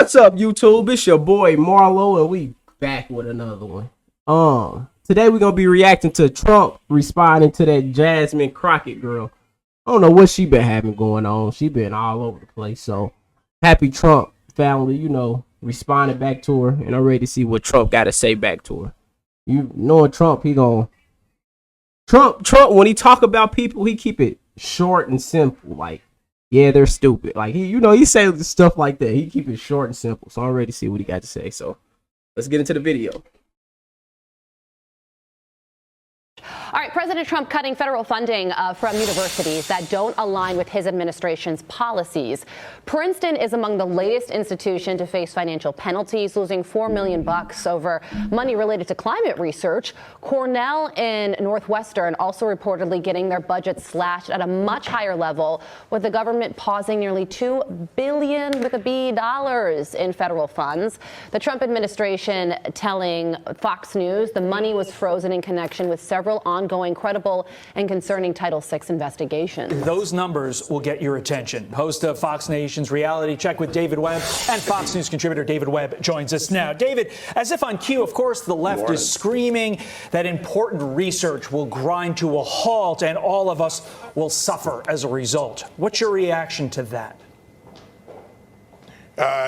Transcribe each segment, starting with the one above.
What's up, YouTube? It's your boy Marlo, and we back with another one. Today we're gonna be reacting to Trump responding to that Jasmine Crockett girl. I don't know what she been having going on. She been all over the place. So happy Trump family, responded back to her, and I'm ready to see what Trump got to say back to her. You knowing Trump, Trump when he talk about people, he keep it short and simple. Like, yeah, they're stupid. Like he say stuff like that. He keep it short and simple. So I'm ready to see what he got to say. So let's get into the video. All right, President Trump cutting federal funding from universities that don't align with his administration's policies. Princeton is among the latest institution to face financial penalties, losing $4 million over money related to climate research. Cornell and Northwestern also reportedly getting their budgets slashed at a much higher level, with the government pausing nearly $2 billion in federal funds. The Trump administration telling Fox News the money was frozen in connection with several ongoing credible and concerning Title VI investigations. Those numbers will get your attention. Host of Fox Nation's Reality Check with David Webb and Fox News contributor David Webb joins us now. David, as if on cue, of course, the left is screaming that important research will grind to a halt and all of us will suffer as a result. What's your reaction to that?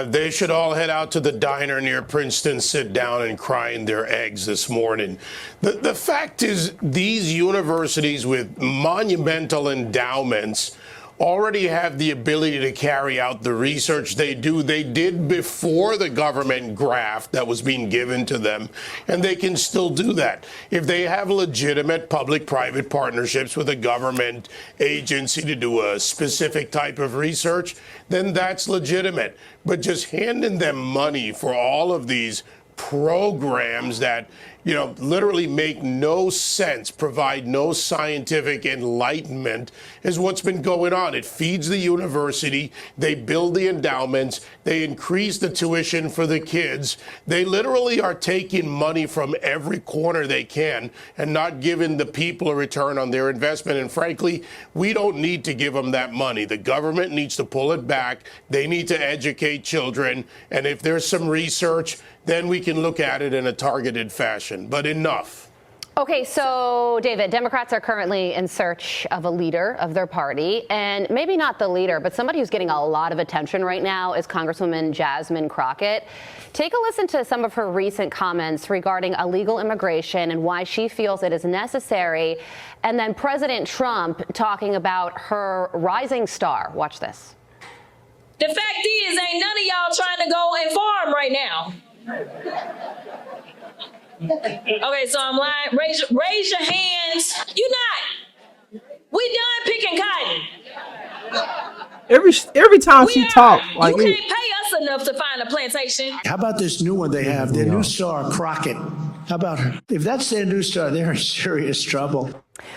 They should all head out to the diner near Princeton, sit down and cry in their eggs this morning. The fact is, these universities with monumental endowments already have the ability to carry out the research they did before the government graft that was being given to them, and they can still do that. If they have legitimate public-private partnerships with a government agency to do a specific type of research, then that's legitimate. But just handing them money for all of these programs that, literally make no sense, provide no scientific enlightenment, is what's been going on. It feeds the university. They build the endowments. They increase the tuition for the kids. They literally are taking money from every corner they can and not giving the people a return on their investment. And frankly, we don't need to give them that money. The government needs to pull it back. They need to educate children. And if there's some research, then we can look at it in a targeted fashion. But enough. Okay, so, David, Democrats are currently in search of a leader of their party, and maybe not the leader, but somebody who's getting a lot of attention right now is Congresswoman Jasmine Crockett. Take a listen to some of her recent comments regarding illegal immigration and why she feels it is necessary, and then President Trump talking about her rising star. Watch this. The fact is, ain't none of y'all trying to go and farm right now. Okay, so I'm lying. Raise your hands. You're not. We done picking cotton. Every time she talks, like, you can't pay us enough to find a plantation. How about this new one they have, their new star, Crockett? How about her? If that's their new star, they're in serious trouble.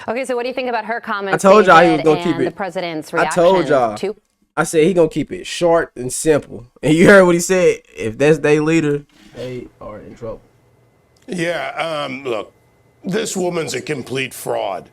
Okay, so what do you think about her comments? I told y'all he was gonna keep it. The president's reaction. I told y'all. I said he gonna keep it short and simple. And you heard what he said. If that's their leader, they are in trouble. Yeah, look, this woman's a complete fraud.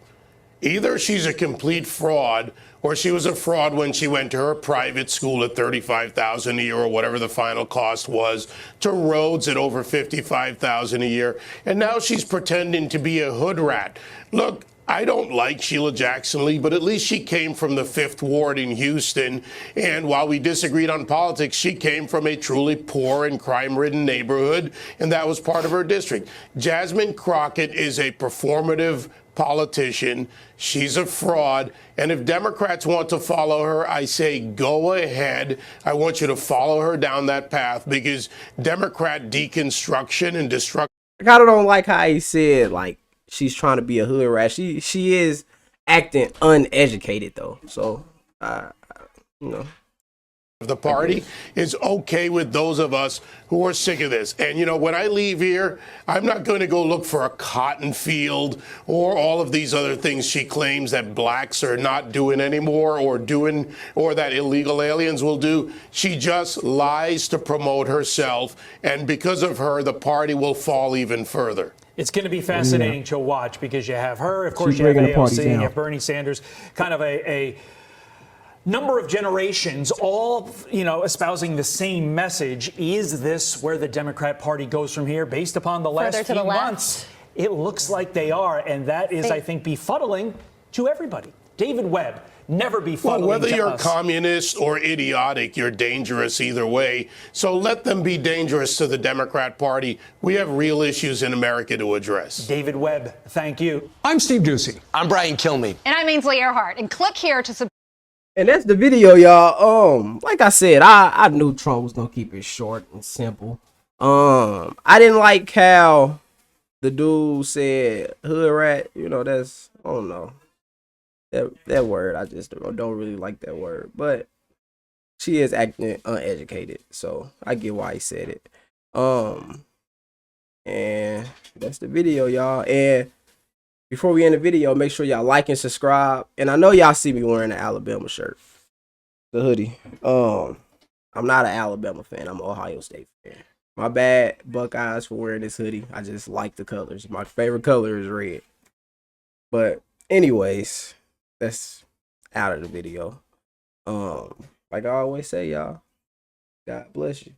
Either she's a complete fraud or she was a fraud when she went to her private school at $35,000 a year or whatever the final cost was, to Rhodes at over $55,000 a year, and now she's pretending to be a hood rat. Look, I don't like Sheila Jackson Lee, but at least she came from the 5th Ward in Houston. And while we disagreed on politics, she came from a truly poor and crime-ridden neighborhood, and that was part of her district. Jasmine Crockett is a performative politician. She's a fraud. And if Democrats want to follow her, I say go ahead. I want you to follow her down that path, because Democrat deconstruction and destruction. I kind of don't like how he said, like, she's trying to be a hood rat. She is acting uneducated though. So, The party is okay with those of us who are sick of this. And, when I leave here, I'm not going to go look for a cotton field or all of these other things she claims that blacks are not doing anymore or that illegal aliens will do. She just lies to promote herself. And because of her, the party will fall even further. It's going to be fascinating to watch because you have her, of course, you have AOC, you have Bernie Sanders, kind of a number of generations, all, espousing the same message. Is this where the Democrat Party goes from here based upon the last few months? It looks like they are, and that is, I think, befuddling to everybody. David Webb, never befuddling well, whether to you're us. communist or idiotic, you're dangerous either way. So let them be dangerous to the Democrat Party. We have real issues in America to address. David Webb, thank you. I'm Steve Ducey. I'm Brian Kilmeade. And I'm Ainsley Earhart. And click here to And that's the video, y'all. Like I said, I knew Trump was gonna keep it short and simple. I didn't like how the dude said hood rat. That's, I don't know. That word, I just don't really like that word. But she is acting uneducated, so I get why he said it. And that's the video, y'all. And before we end the video, make sure y'all like and subscribe. And I know y'all see me wearing an Alabama shirt, the hoodie. I'm not an Alabama fan. I'm an Ohio State fan. My bad, Buckeyes, for wearing this hoodie. I just like the colors. My favorite color is red. But anyways, that's out of the video. Like I always say, y'all, God bless you.